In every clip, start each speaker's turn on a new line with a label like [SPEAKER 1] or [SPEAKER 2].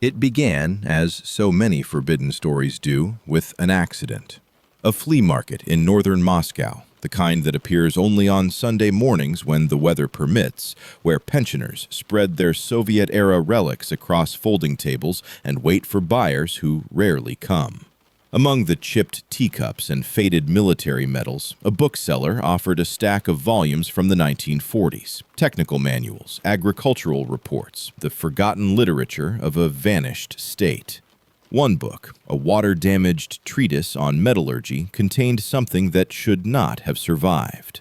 [SPEAKER 1] It began, as so many forbidden stories do, with an accident. A flea market in northern Moscow, the kind that appears only on Sunday mornings when the weather permits, where pensioners spread their Soviet-era relics across folding tables and wait for buyers who rarely come. Among the chipped teacups and faded military medals, a bookseller offered a stack of volumes from the 1940s, technical manuals, agricultural reports, the forgotten literature of a vanished state. One book, a water-damaged treatise on metallurgy, contained something that should not have survived.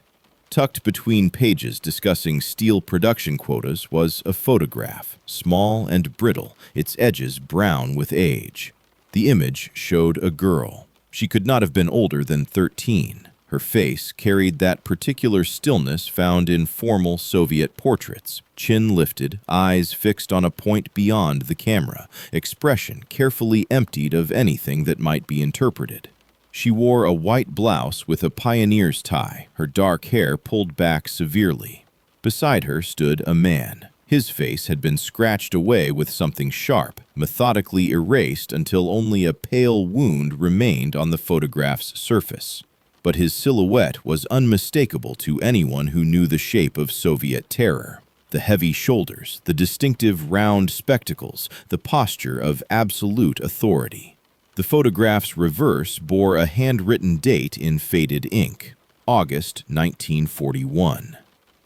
[SPEAKER 1] Tucked between pages discussing steel production quotas was a photograph, small and brittle, its edges brown with age. The image showed a girl. She could not have been older than 13. Her face carried that particular stillness found in formal Soviet portraits, chin lifted, eyes fixed on a point beyond the camera, expression carefully emptied of anything that might be interpreted. She wore a white blouse with a pioneer's tie, her dark hair pulled back severely. Beside her stood a man. His face had been scratched away with something sharp, methodically erased until only a pale wound remained on the photograph's surface. But his silhouette was unmistakable to anyone who knew the shape of Soviet terror. The heavy shoulders, the distinctive round spectacles, the posture of absolute authority. The photograph's reverse bore a handwritten date in faded ink, August 1941.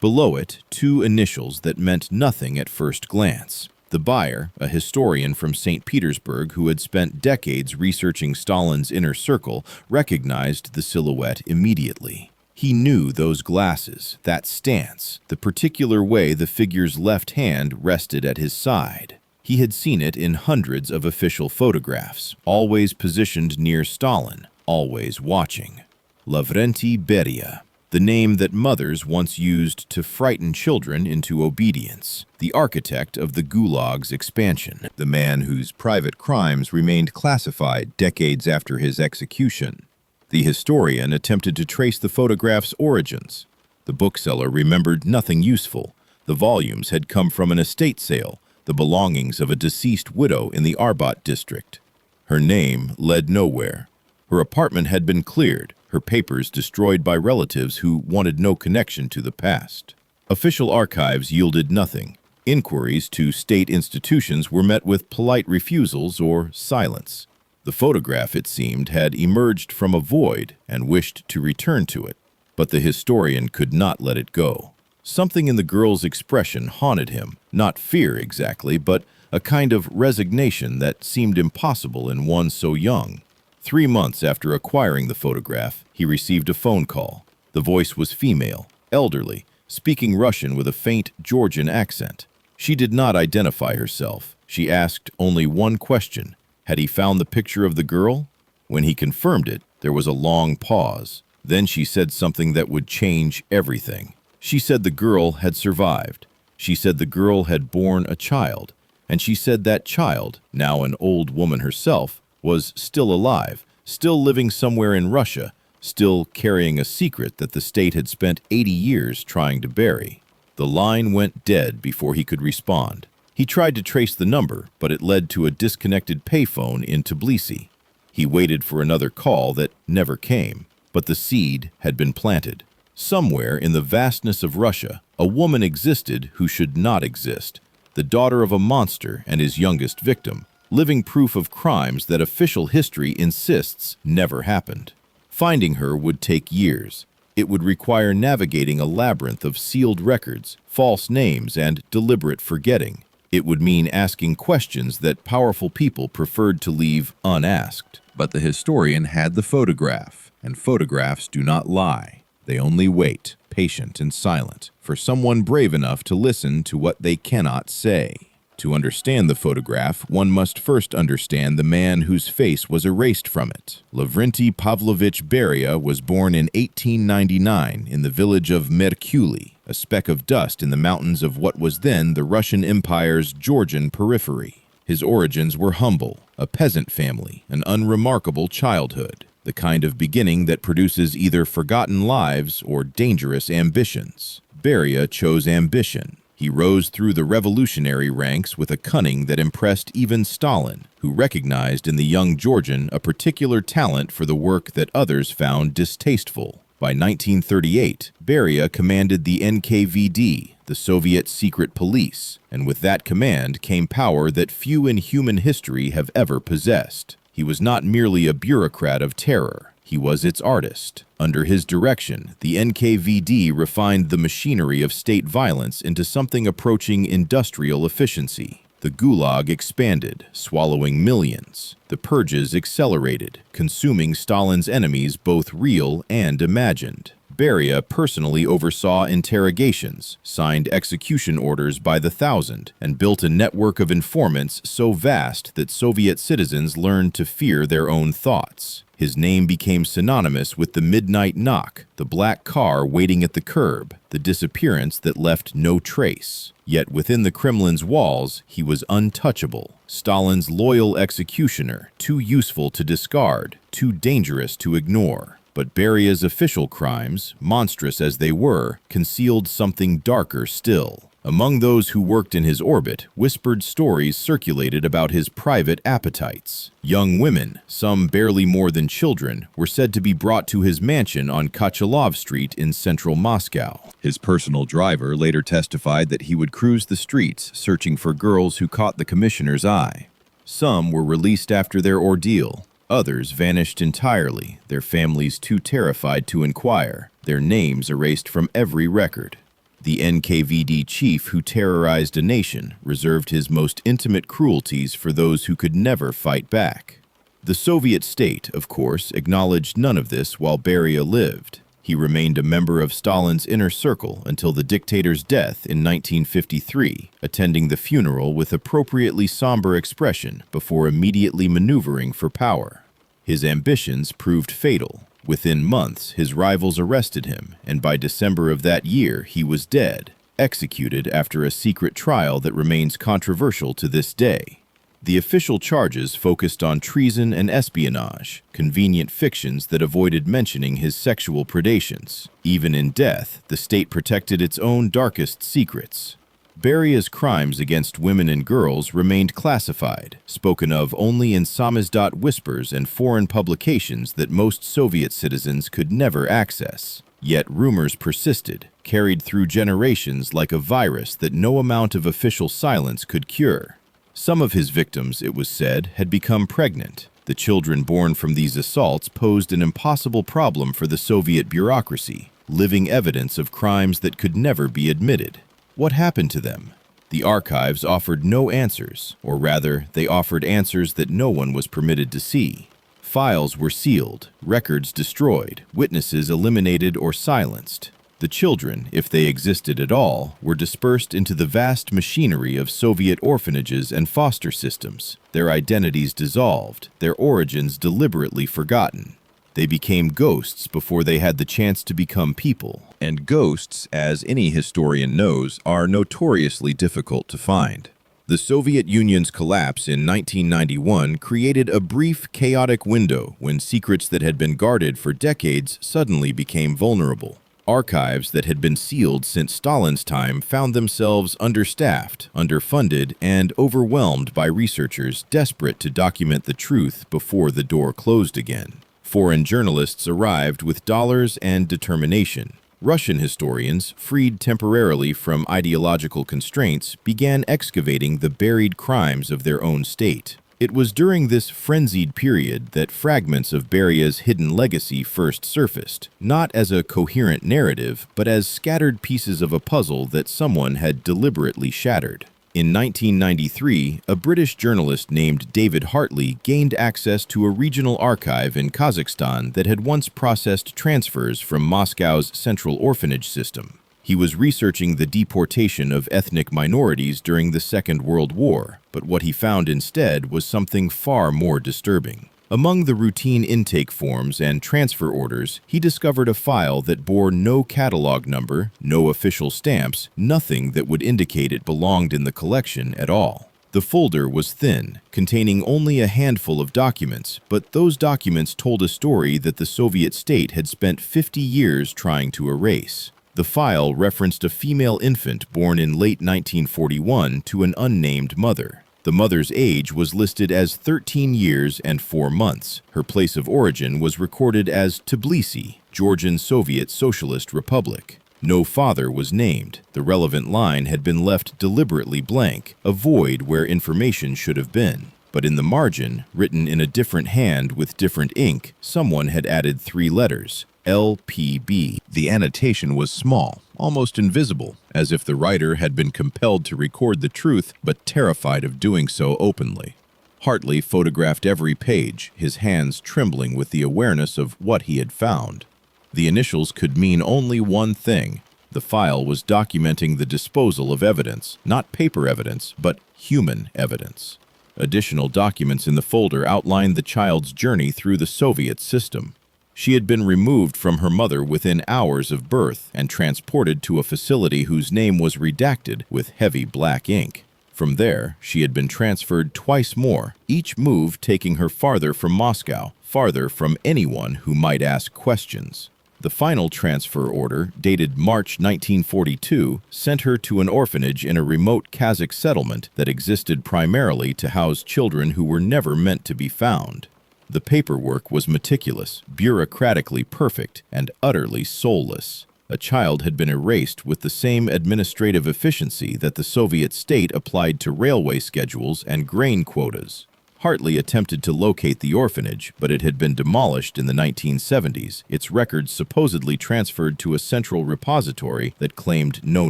[SPEAKER 1] Below it, two initials that meant nothing at first glance. The buyer, a historian from St. Petersburg who had spent decades researching Stalin's inner circle, recognized the silhouette immediately. He knew those glasses, that stance, the particular way the figure's left hand rested at his side. He had seen it in hundreds of official photographs, always positioned near Stalin, always watching. Lavrentiy Beria. The name that mothers once used to frighten children into obedience, the architect of the Gulag's expansion, the man whose private crimes remained classified decades after his execution. The historian attempted to trace the photograph's origins. The bookseller remembered nothing useful. The volumes had come from an estate sale, the belongings of a deceased widow in the Arbat district. Her name led nowhere. Her apartment had been cleared, her papers destroyed by relatives who wanted no connection to the past. Official archives yielded nothing. Inquiries to state institutions were met with polite refusals or silence. The photograph, it seemed, had emerged from a void and wished to return to it. But the historian could not let it go. Something in the girl's expression haunted him, not fear exactly, but a kind of resignation that seemed impossible in one so young. 3 months after acquiring the photograph, he received a phone call. The voice was female, elderly, speaking Russian with a faint Georgian accent. She did not identify herself. She asked only one question. Had he found the picture of the girl? When he confirmed it, there was a long pause. Then she said something that would change everything. She said the girl had survived. She said the girl had borne a child. And she said that child, now an old woman herself, was still alive, still living somewhere in Russia, still carrying a secret that the state had spent 80 years trying to bury. The line went dead before he could respond. He tried to trace the number, but it led to a disconnected payphone in Tbilisi. He waited for another call that never came, but the seed had been planted. Somewhere in the vastness of Russia, a woman existed who should not exist, the daughter of a monster and his youngest victim, living proof of crimes that official history insists never happened. Finding her would take years. It would require navigating a labyrinth of sealed records, false names, and deliberate forgetting. It would mean asking questions that powerful people preferred to leave unasked. But the historian had the photograph, and photographs do not lie. They only wait, patient and silent, for someone brave enough to listen to what they cannot say. To understand the photograph, one must first understand the man whose face was erased from it. Lavrentiy Pavlovich Beria was born in 1899 in the village of Merkuli, a speck of dust in the mountains of what was then the Russian Empire's Georgian periphery. His origins were humble, a peasant family, an unremarkable childhood, the kind of beginning that produces either forgotten lives or dangerous ambitions. Beria chose ambition. He rose through the revolutionary ranks with a cunning that impressed even Stalin, who recognized in the young Georgian a particular talent for the work that others found distasteful. By 1938, Beria commanded the NKVD, the Soviet secret police, and with that command came power that few in human history have ever possessed. He was not merely a bureaucrat of terror. He was its artist. Under his direction, the NKVD refined the machinery of state violence into something approaching industrial efficiency. The Gulag expanded, swallowing millions. The purges accelerated, consuming Stalin's enemies both real and imagined. Beria personally oversaw interrogations, signed execution orders by the thousand, and built a network of informants so vast that Soviet citizens learned to fear their own thoughts. His name became synonymous with the midnight knock, the black car waiting at the curb, the disappearance that left no trace. Yet within the Kremlin's walls, he was untouchable. Stalin's loyal executioner, too useful to discard, too dangerous to ignore. But Beria's official crimes, monstrous as they were, concealed something darker still. Among those who worked in his orbit, whispered stories circulated about his private appetites. Young women, some barely more than children, were said to be brought to his mansion on Kachalov Street in central Moscow. His personal driver later testified that he would cruise the streets searching for girls who caught the commissioner's eye. Some were released after their ordeal. Others vanished entirely, their families too terrified to inquire, their names erased from every record. The NKVD chief who terrorized a nation reserved his most intimate cruelties for those who could never fight back. The Soviet state, of course, acknowledged none of this while Beria lived. He remained a member of Stalin's inner circle until the dictator's death in 1953, attending the funeral with appropriately somber expression before immediately maneuvering for power. His ambitions proved fatal. Within months, his rivals arrested him, and by December of that year, he was dead, executed after a secret trial that remains controversial to this day. The official charges focused on treason and espionage, convenient fictions that avoided mentioning his sexual predations. Even in death, the state protected its own darkest secrets. Beria's crimes against women and girls remained classified, spoken of only in samizdat whispers and foreign publications that most Soviet citizens could never access. Yet rumors persisted, carried through generations like a virus that no amount of official silence could cure. Some of his victims, it was said, had become pregnant. The children born from these assaults posed an impossible problem for the Soviet bureaucracy, living evidence of crimes that could never be admitted. What happened to them? The archives offered no answers, or rather, they offered answers that no one was permitted to see. Files were sealed, records destroyed, witnesses eliminated or silenced. The children, if they existed at all, were dispersed into the vast machinery of Soviet orphanages and foster systems, their identities dissolved, their origins deliberately forgotten. They became ghosts before they had the chance to become people. And ghosts, as any historian knows, are notoriously difficult to find. The Soviet Union's collapse in 1991 created a brief, chaotic window when secrets that had been guarded for decades suddenly became vulnerable. Archives that had been sealed since Stalin's time found themselves understaffed, underfunded, and overwhelmed by researchers desperate to document the truth before the door closed again. Foreign journalists arrived with dollars and determination. Russian historians, freed temporarily from ideological constraints, began excavating the buried crimes of their own state. It was during this frenzied period that fragments of Beria's hidden legacy first surfaced, not as a coherent narrative, but as scattered pieces of a puzzle that someone had deliberately shattered. In 1993, a British journalist named David Hartley gained access to a regional archive in Kazakhstan that had once processed transfers from Moscow's central orphanage system. He was researching the deportation of ethnic minorities during the Second World War, but what he found instead was something far more disturbing. Among the routine intake forms and transfer orders, he discovered a file that bore no catalog number, no official stamps, nothing that would indicate it belonged in the collection at all. The folder was thin, containing only a handful of documents, but those documents told a story that the Soviet state had spent 50 years trying to erase. The file referenced a female infant born in late 1941 to an unnamed mother. The mother's age was listed as 13 years and 4 months. Her place of origin was recorded as Tbilisi, Georgian Soviet Socialist Republic. No father was named. The relevant line had been left deliberately blank, a void where information should have been. But in the margin, written in a different hand with different ink, someone had added 3 letters, LPB. The annotation was small, almost invisible, as if the writer had been compelled to record the truth but terrified of doing so openly. Hartley photographed every page, his hands trembling with the awareness of what he had found. The initials could mean only one thing. The file was documenting the disposal of evidence, not paper evidence, but human evidence. Additional documents in the folder outlined the child's journey through the Soviet system. She had been removed from her mother within hours of birth and transported to a facility whose name was redacted with heavy black ink. From there, she had been transferred twice more, each move taking her farther from Moscow, farther from anyone who might ask questions. The final transfer order, dated March 1942, sent her to an orphanage in a remote Kazakh settlement that existed primarily to house children who were never meant to be found. The paperwork was meticulous, bureaucratically perfect, and utterly soulless. A child had been erased with the same administrative efficiency that the Soviet state applied to railway schedules and grain quotas. Hartley attempted to locate the orphanage, but it had been demolished in the 1970s, its records supposedly transferred to a central repository that claimed no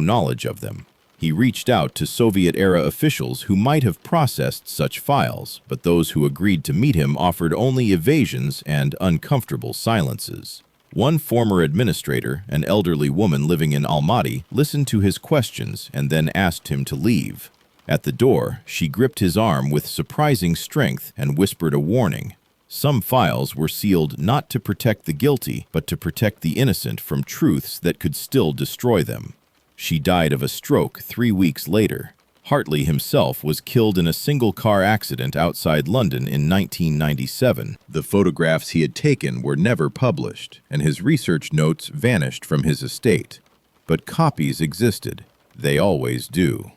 [SPEAKER 1] knowledge of them. He reached out to Soviet-era officials who might have processed such files, but those who agreed to meet him offered only evasions and uncomfortable silences. One former administrator, an elderly woman living in Almaty, listened to his questions and then asked him to leave. At the door, she gripped his arm with surprising strength and whispered a warning. Some files were sealed not to protect the guilty, but to protect the innocent from truths that could still destroy them. She died of a stroke 3 weeks later. Hartley himself was killed in a single-car accident outside London in 1997. The photographs he had taken were never published, and his research notes vanished from his estate. But copies existed. They always do.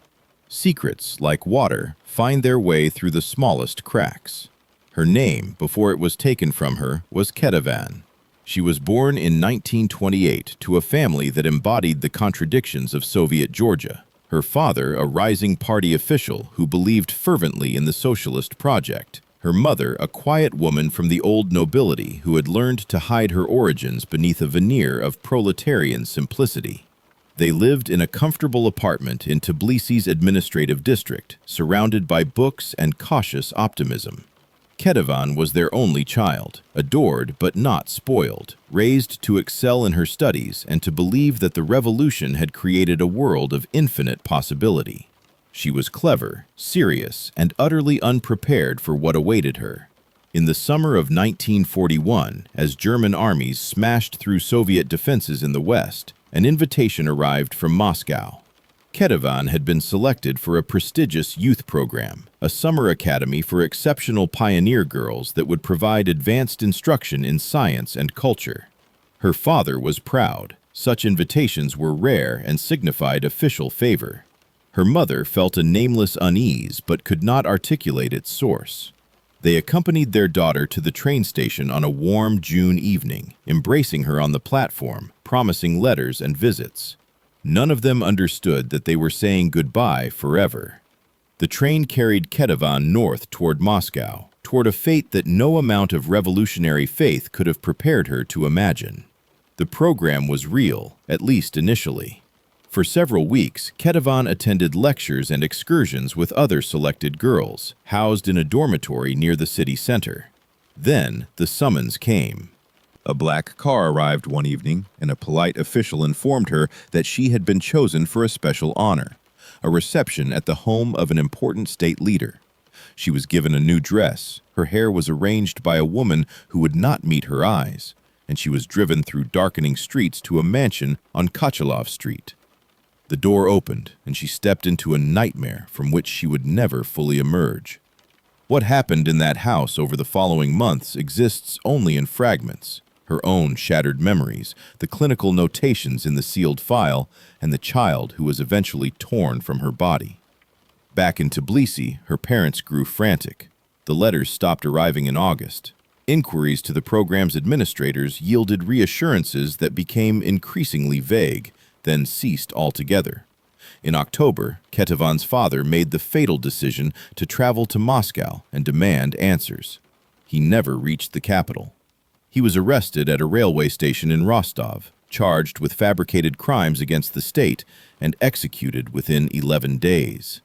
[SPEAKER 1] Secrets, like water, find their way through the smallest cracks. Her name, before it was taken from her, was Ketevan. She was born in 1928 to a family that embodied the contradictions of Soviet Georgia. Her father, a rising party official who believed fervently in the socialist project. Her mother, a quiet woman from the old nobility who had learned to hide her origins beneath a veneer of proletarian simplicity. They lived in a comfortable apartment in Tbilisi's administrative district, surrounded by books and cautious optimism. Ketevan was their only child, adored but not spoiled, raised to excel in her studies and to believe that the revolution had created a world of infinite possibility. She was clever, serious, and utterly unprepared for what awaited her. In the summer of 1941, as German armies smashed through Soviet defenses in the West, an invitation arrived from Moscow. Ketevan had been selected for a prestigious youth program, a summer academy for exceptional pioneer girls that would provide advanced instruction in science and culture. Her father was proud. Such invitations were rare and signified official favor. Her mother felt a nameless unease but could not articulate its source. They accompanied their daughter to the train station on a warm June evening, embracing her on the platform, promising letters and visits. None of them understood that they were saying goodbye forever. The train carried Ketevan north toward Moscow, toward a fate that no amount of revolutionary faith could have prepared her to imagine. The program was real, at least initially. For several weeks, Ketevan attended lectures and excursions with other selected girls, housed in a dormitory near the city center. Then, the summons came. A black car arrived one evening, and a polite official informed her that she had been chosen for a special honor, a reception at the home of an important state leader. She was given a new dress, her hair was arranged by a woman who would not meet her eyes, and she was driven through darkening streets to a mansion on Kochalov Street. The door opened, and she stepped into a nightmare from which she would never fully emerge. What happened in that house over the following months exists only in fragments. her own shattered memories, the clinical notations in the sealed file, and the child who was eventually torn from her body. Back in Tbilisi, her parents grew frantic. The letters stopped arriving in August. Inquiries to the program's administrators yielded reassurances that became increasingly vague, then ceased altogether. In October, Ketivan's father made the fatal decision to travel to Moscow and demand answers. He never reached the capital. He was arrested at a railway station in Rostov, charged with fabricated crimes against the state, and executed within 11 days.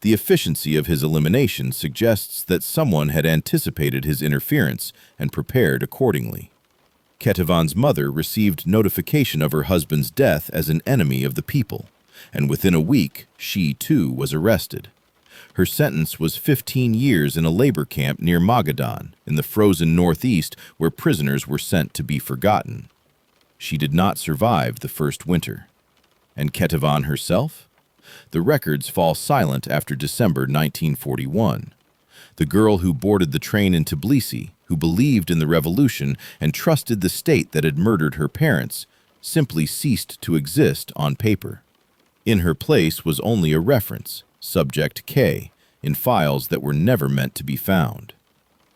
[SPEAKER 1] The efficiency of his elimination suggests that someone had anticipated his interference and prepared accordingly. Ketivan's mother received notification of her husband's death as an enemy of the people, and within a week, she too was arrested. Her sentence was 15 years in a labor camp near Magadan, in the frozen northeast, where prisoners were sent to be forgotten. She did not survive the first winter. And Ketivan herself? The records fall silent after December 1941. The girl who boarded the train in Tbilisi, who believed in the revolution and trusted the state that had murdered her parents, simply ceased to exist on paper. In her place was only a reference, Subject K, in files that were never meant to be found.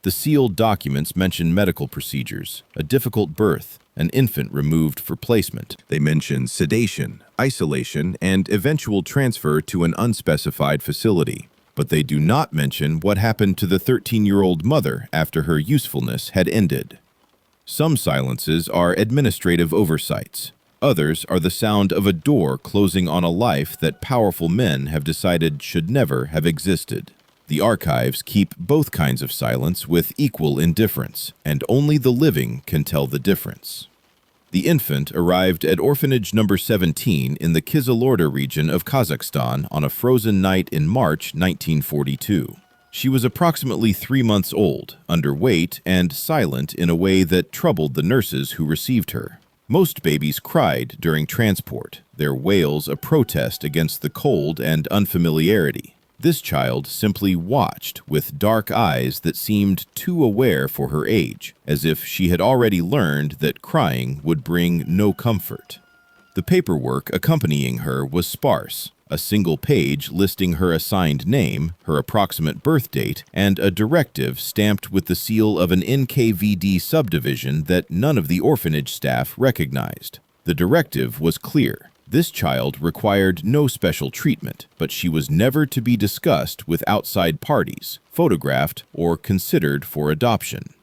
[SPEAKER 1] The sealed documents mention medical procedures, a difficult birth, an infant removed for placement. They mention sedation, isolation, and eventual transfer to an unspecified facility. But they do not mention what happened to the 13-year-old mother after her usefulness had ended. Some silences are administrative oversights. Others are the sound of a door closing on a life that powerful men have decided should never have existed. The archives keep both kinds of silence with equal indifference, and only the living can tell the difference. The infant arrived at orphanage number 17 in the Kizilorda region of Kazakhstan on a frozen night in March 1942. She was approximately 3 months old, underweight, and silent in a way that troubled the nurses who received her. Most babies cried during transport, their wails a protest against the cold and unfamiliarity. This child simply watched with dark eyes that seemed too aware for her age, as if she had already learned that crying would bring no comfort. The paperwork accompanying her was sparse, a single page listing her assigned name, her approximate birth date, and a directive stamped with the seal of an NKVD subdivision that none of the orphanage staff recognized. The directive was clear. This child required no special treatment, but she was never to be discussed with outside parties, photographed, or considered for adoption.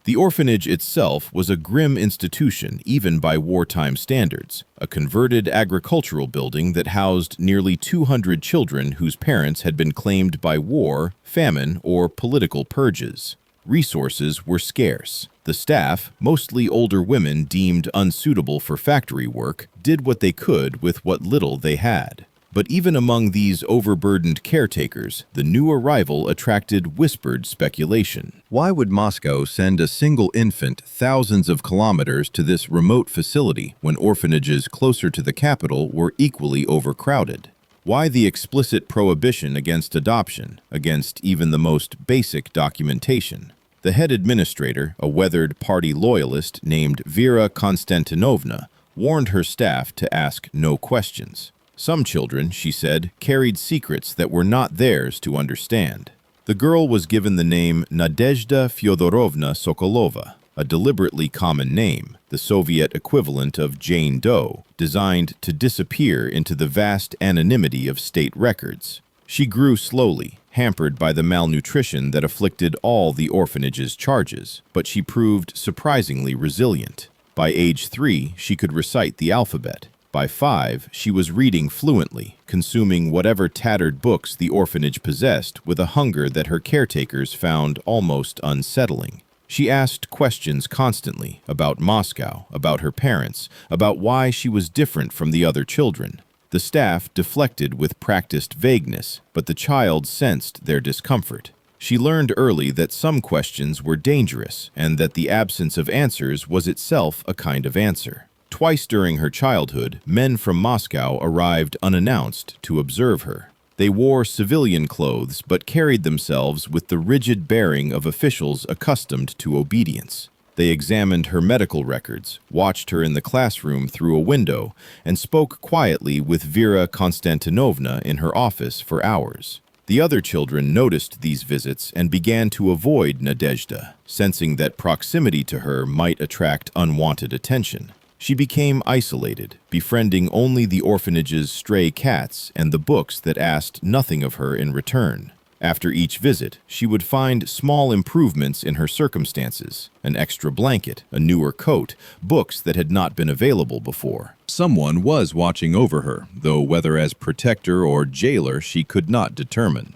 [SPEAKER 1] The orphanage itself was a grim institution even by wartime standards, a converted agricultural building that housed nearly 200 children whose parents had been claimed by war, famine, or political purges. Resources were scarce. The staff, mostly older women deemed unsuitable for factory work, did what they could with what little they had. But even among these overburdened caretakers, the new arrival attracted whispered speculation. Why would Moscow send a single infant thousands of kilometers to this remote facility when orphanages closer to the capital were equally overcrowded? Why the explicit prohibition against adoption, against even the most basic documentation? The head administrator, a weathered party loyalist named Vera Konstantinovna, warned her staff to ask no questions. Some children, she said, carried secrets that were not theirs to understand. The girl was given the name Nadezhda Fyodorovna Sokolova, a deliberately common name, the Soviet equivalent of Jane Doe, designed to disappear into the vast anonymity of state records. She grew slowly, hampered by the malnutrition that afflicted all the orphanage's charges, but she proved surprisingly resilient. By age 3, she could recite the alphabet. By 5, she was reading fluently, consuming whatever tattered books the orphanage possessed with a hunger that her caretakers found almost unsettling. She asked questions constantly about Moscow, about her parents, about why she was different from the other children. The staff deflected with practiced vagueness, but the child sensed their discomfort. She learned early that some questions were dangerous and that the absence of answers was itself a kind of answer. Twice during her childhood, men from Moscow arrived unannounced to observe her. They wore civilian clothes but carried themselves with the rigid bearing of officials accustomed to obedience. They examined her medical records, watched her in the classroom through a window, and spoke quietly with Vera Konstantinovna in her office for hours. The other children noticed these visits and began to avoid Nadezhda, sensing that proximity to her might attract unwanted attention. She became isolated, befriending only the orphanage's stray cats and the books that asked nothing of her in return. After each visit, she would find small improvements in her circumstances: an extra blanket, a newer coat, books that had not been available before. Someone was watching over her, though whether as protector or jailer she could not determine.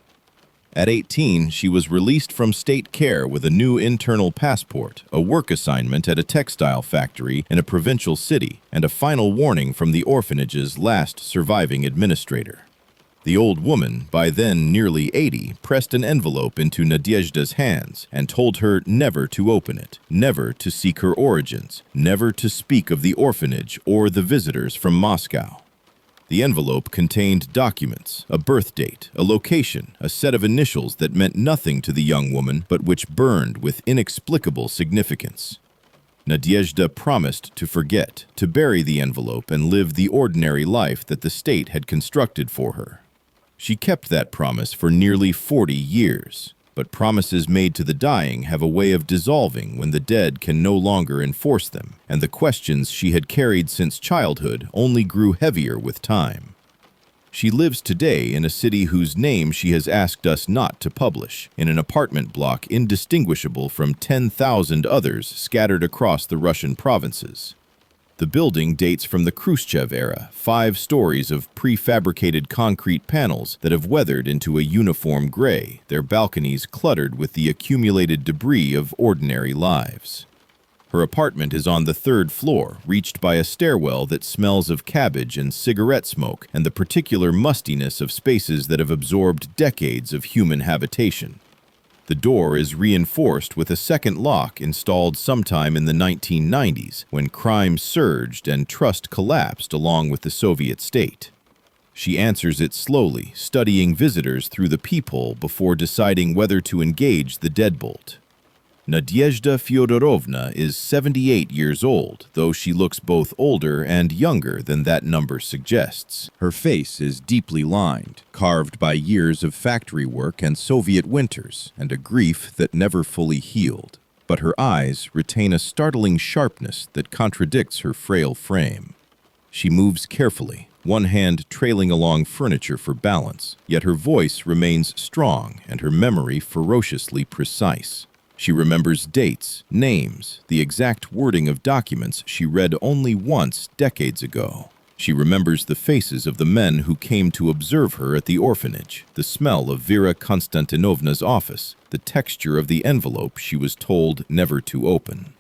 [SPEAKER 1] At 18, she was released from state care with a new internal passport, a work assignment at a textile factory in a provincial city, and a final warning from the orphanage's last surviving administrator. The old woman, by then nearly 80, pressed an envelope into Nadezhda's hands and told her never to open it, never to seek her origins, never to speak of the orphanage or the visitors from Moscow. The envelope contained documents, a birth date, a location, a set of initials that meant nothing to the young woman but which burned with inexplicable significance. Nadezhda promised to forget, to bury the envelope and live the ordinary life that the state had constructed for her. She kept that promise for nearly 40 years, but promises made to the dying have a way of dissolving when the dead can no longer enforce them, and the questions she had carried since childhood only grew heavier with time. She lives today in a city whose name she has asked us not to publish, in an apartment block indistinguishable from 10,000 others scattered across the Russian provinces. The building dates from the Khrushchev era, 5 stories of prefabricated concrete panels that have weathered into a uniform gray, their balconies cluttered with the accumulated debris of ordinary lives. Her apartment is on the 3rd floor, reached by a stairwell that smells of cabbage and cigarette smoke and the particular mustiness of spaces that have absorbed decades of human habitation. The door is reinforced with a second lock installed sometime in the 1990s, when crime surged and trust collapsed along with the Soviet state. She answers it slowly, studying visitors through the peephole before deciding whether to engage the deadbolt. Nadezhda Fyodorovna is 78 years old, though she looks both older and younger than that number suggests. Her face is deeply lined, carved by years of factory work and Soviet winters, and a grief that never fully healed. But her eyes retain a startling sharpness that contradicts her frail frame. She moves carefully, one hand trailing along furniture for balance, yet her voice remains strong and her memory ferociously precise. She remembers dates, names, the exact wording of documents she read only once decades ago. She remembers the faces of the men who came to observe her at the orphanage, the smell of Vera Konstantinovna's office, the texture of the envelope she was told never to open.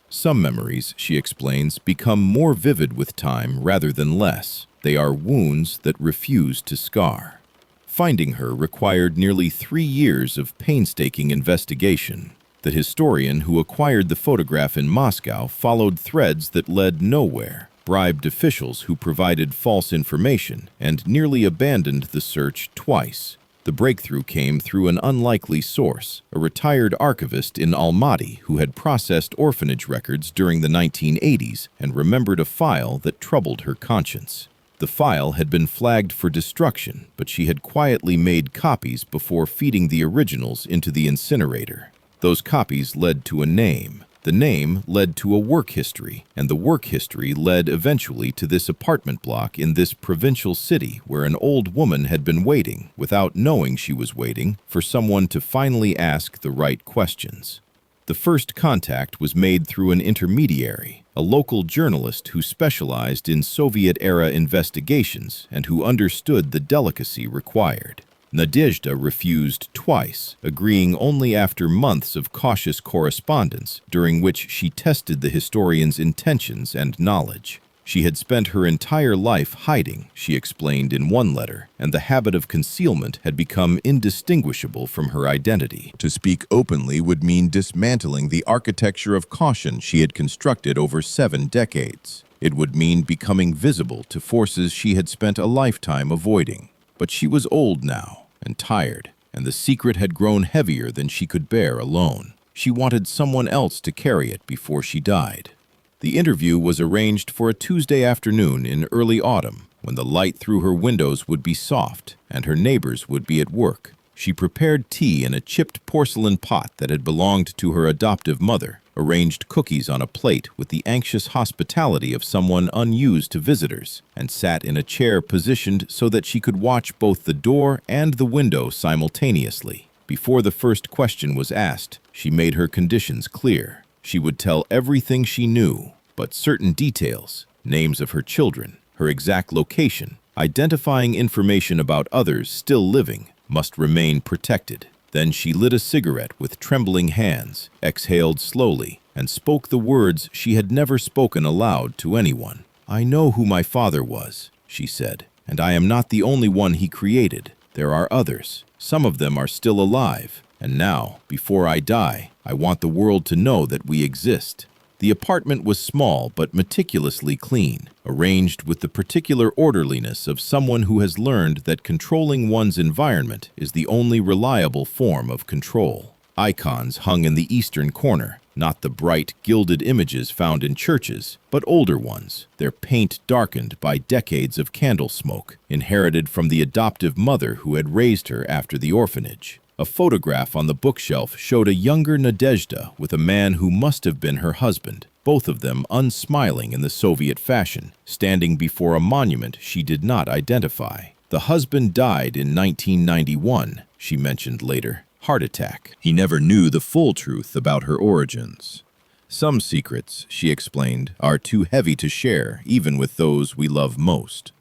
[SPEAKER 1] Some memories, she explains, become more vivid with time rather than less. They are wounds that refuse to scar. Finding her required nearly 3 years of painstaking investigation. The historian who acquired the photograph in Moscow followed threads that led nowhere, bribed officials who provided false information, and nearly abandoned the search twice. The breakthrough came through an unlikely source, a retired archivist in Almaty who had processed orphanage records during the 1980s and remembered a file that troubled her conscience. The file had been flagged for destruction, but she had quietly made copies before feeding the originals into the incinerator. Those copies led to a name. The name led to a work history, and the work history led eventually to this apartment block in this provincial city where an old woman had been waiting, without knowing she was waiting, for someone to finally ask the right questions. The first contact was made through an intermediary, a local journalist who specialized in Soviet-era investigations and who understood the delicacy required. Nadezhda refused twice, agreeing only after months of cautious correspondence, during which she tested the historian's intentions and knowledge. She had spent her entire life hiding, she explained in one letter, and the habit of concealment had become indistinguishable from her identity. To speak openly would mean dismantling the architecture of caution she had constructed over 7 decades. It would mean becoming visible to forces she had spent a lifetime avoiding. But she was old now and tired, and the secret had grown heavier than she could bear alone. She wanted someone else to carry it before she died. The interview was arranged for a Tuesday afternoon in early autumn, when the light through her windows would be soft and her neighbors would be at work. She prepared tea in a chipped porcelain pot that had belonged to her adoptive mother, arranged cookies on a plate with the anxious hospitality of someone unused to visitors, and sat in a chair positioned so that she could watch both the door and the window simultaneously. Before the first question was asked, she made her conditions clear. She would tell everything she knew, but certain details, names of her children, her exact location, identifying information about others still living, must remain protected. Then she lit a cigarette with trembling hands, exhaled slowly, and spoke the words she had never spoken aloud to anyone. "I know who my father was," she said, "and I am not the only one he created. There are others. Some of them are still alive. And now, before I die, I want the world to know that we exist." The apartment was small but meticulously clean, arranged with the particular orderliness of someone who has learned that controlling one's environment is the only reliable form of control. Icons hung in the eastern corner, not the bright, gilded images found in churches, but older ones, their paint darkened by decades of candle smoke, inherited from the adoptive mother who had raised her after the orphanage. A photograph on the bookshelf showed a younger Nadezhda with a man who must have been her husband, both of them unsmiling in the Soviet fashion, standing before a monument she did not identify. The husband died in 1991, she mentioned later. Heart attack. He never knew the full truth about her origins. Some secrets, she explained, are too heavy to share, even with those we love most.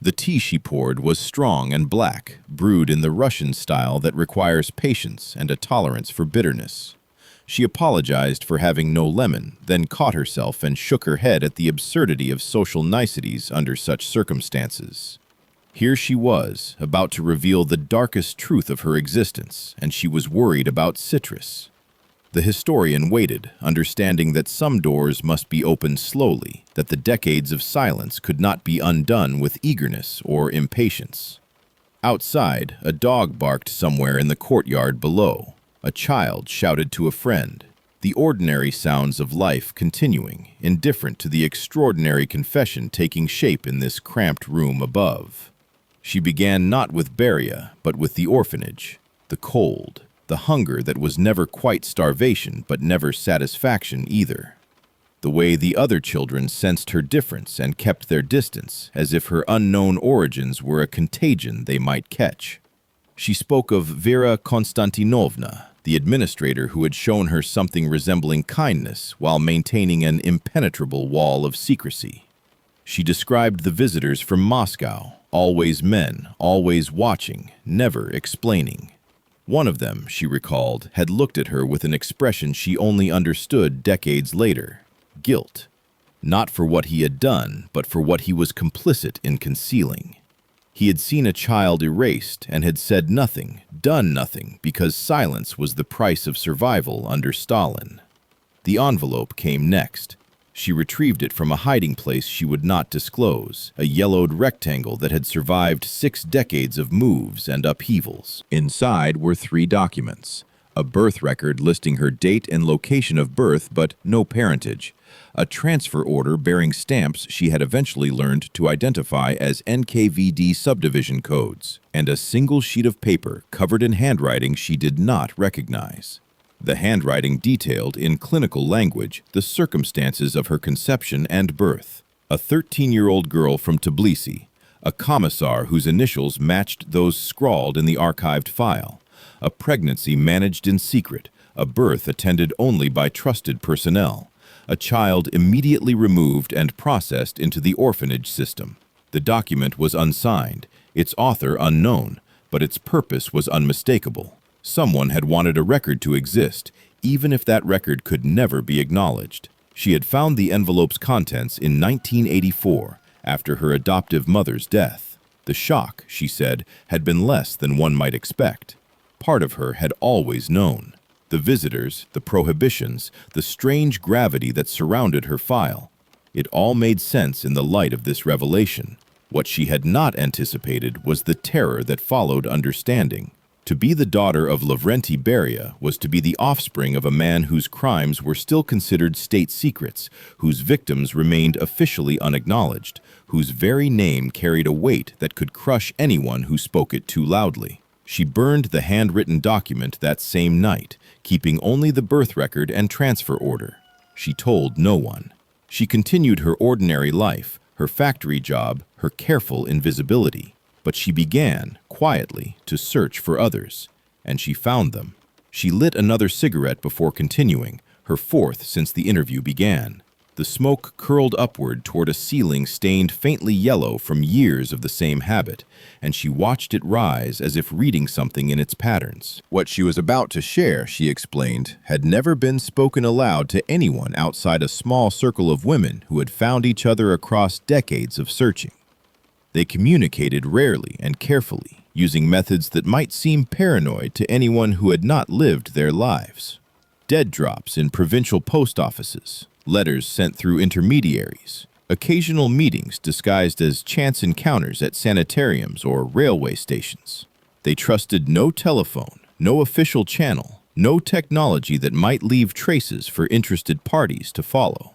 [SPEAKER 1] The tea she poured was strong and black, brewed in the Russian style that requires patience and a tolerance for bitterness. She apologized for having no lemon, then caught herself and shook her head at the absurdity of social niceties under such circumstances. Here she was, about to reveal the darkest truth of her existence, and she was worried about citrus. The historian waited, understanding that some doors must be opened slowly, that the decades of silence could not be undone with eagerness or impatience. Outside, a dog barked somewhere in the courtyard below. A child shouted to a friend. The ordinary sounds of life continuing, indifferent to the extraordinary confession taking shape in this cramped room above. She began not with Beria, but with the orphanage, the cold, the hunger that was never quite starvation but never satisfaction either. The way the other children sensed her difference and kept their distance, as if her unknown origins were a contagion they might catch. She spoke of Vera Konstantinovna, the administrator who had shown her something resembling kindness while maintaining an impenetrable wall of secrecy. She described the visitors from Moscow, always men, always watching, never explaining. One of them, she recalled, had looked at her with an expression she only understood decades later: guilt. Not for what he had done, but for what he was complicit in concealing. He had seen a child erased and had said nothing, done nothing, because silence was the price of survival under Stalin. The envelope came next. She retrieved it from a hiding place she would not disclose, a yellowed rectangle that had survived 6 decades of moves and upheavals. Inside were 3 documents: a birth record listing her date and location of birth but no parentage, a transfer order bearing stamps she had eventually learned to identify as NKVD subdivision codes, and a single sheet of paper covered in handwriting she did not recognize. The handwriting detailed, in clinical language, the circumstances of her conception and birth. A 13-year-old girl from Tbilisi, a commissar whose initials matched those scrawled in the archived file, a pregnancy managed in secret, a birth attended only by trusted personnel, a child immediately removed and processed into the orphanage system. The document was unsigned, its author unknown, but its purpose was unmistakable. Someone had wanted a record to exist, even if that record could never be acknowledged. She had found the envelope's contents in 1984, after her adoptive mother's death. The shock, she said, had been less than one might expect. Part of her had always known. The visitors, the prohibitions, the strange gravity that surrounded her file. It all made sense in the light of this revelation. What she had not anticipated was the terror that followed understanding. To be the daughter of Lavrentiy Beria was to be the offspring of a man whose crimes were still considered state secrets, whose victims remained officially unacknowledged, whose very name carried a weight that could crush anyone who spoke it too loudly. She burned the handwritten document that same night, keeping only the birth record and transfer order. She told no one. She continued her ordinary life, her factory job, her careful invisibility. But she began, quietly, to search for others, and she found them. She lit another cigarette before continuing, her fourth since the interview began. The smoke curled upward toward a ceiling stained faintly yellow from years of the same habit, and she watched it rise as if reading something in its patterns. What she was about to share, she explained, had never been spoken aloud to anyone outside a small circle of women who had found each other across decades of searching. They communicated rarely and carefully, using methods that might seem paranoid to anyone who had not lived their lives. Dead drops in provincial post offices, letters sent through intermediaries, occasional meetings disguised as chance encounters at sanitariums or railway stations. They trusted no telephone, no official channel, no technology that might leave traces for interested parties to follow.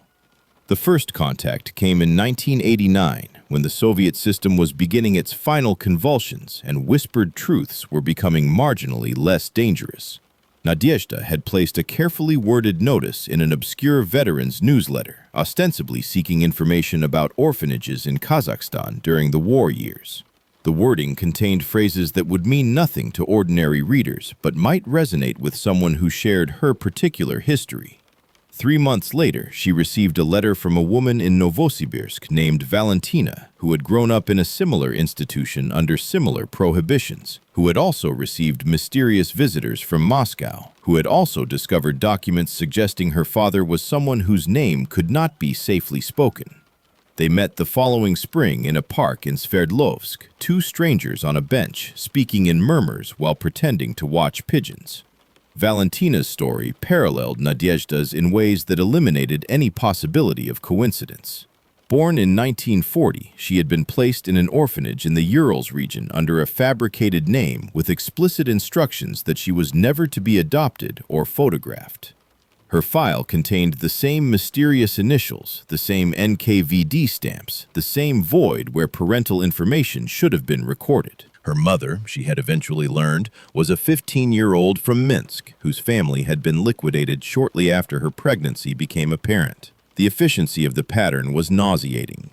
[SPEAKER 1] The first contact came in 1989, when the Soviet system was beginning its final convulsions and whispered truths were becoming marginally less dangerous. Nadezhda had placed a carefully worded notice in an obscure veterans newsletter, ostensibly seeking information about orphanages in Kazakhstan during the war years. The wording contained phrases that would mean nothing to ordinary readers, but might resonate with someone who shared her particular history. 3 months later, she received a letter from a woman in Novosibirsk named Valentina, who had grown up in a similar institution under similar prohibitions, who had also received mysterious visitors from Moscow, who had also discovered documents suggesting her father was someone whose name could not be safely spoken. They met the following spring in a park in Sverdlovsk, two strangers on a bench, speaking in murmurs while pretending to watch pigeons. Valentina's story paralleled Nadezhda's in ways that eliminated any possibility of coincidence. Born in 1940, she had been placed in an orphanage in the Urals region under a fabricated name with explicit instructions that she was never to be adopted or photographed. Her file contained the same mysterious initials, the same NKVD stamps, the same void where parental information should have been recorded. Her mother, she had eventually learned, was a 15-year-old from Minsk whose family had been liquidated shortly after her pregnancy became apparent. The efficiency of the pattern was nauseating.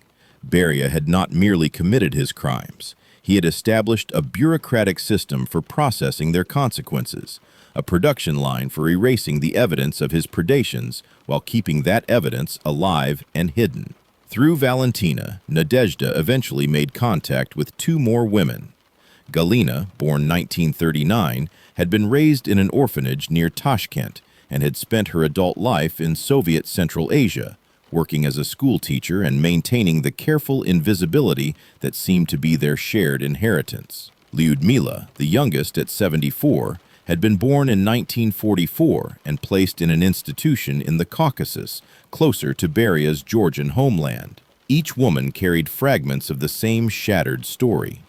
[SPEAKER 1] Beria had not merely committed his crimes. He had established a bureaucratic system for processing their consequences, a production line for erasing the evidence of his predations while keeping that evidence alive and hidden. Through Valentina, Nadezhda eventually made contact with two more women. Galina, born 1939, had been raised in an orphanage near Tashkent and had spent her adult life in Soviet Central Asia, working as a schoolteacher and maintaining the careful invisibility that seemed to be their shared inheritance. Lyudmila, the youngest at 74, had been born in 1944 and placed in an institution in the Caucasus, closer to Beria's Georgian homeland. Each woman carried fragments of the same shattered story.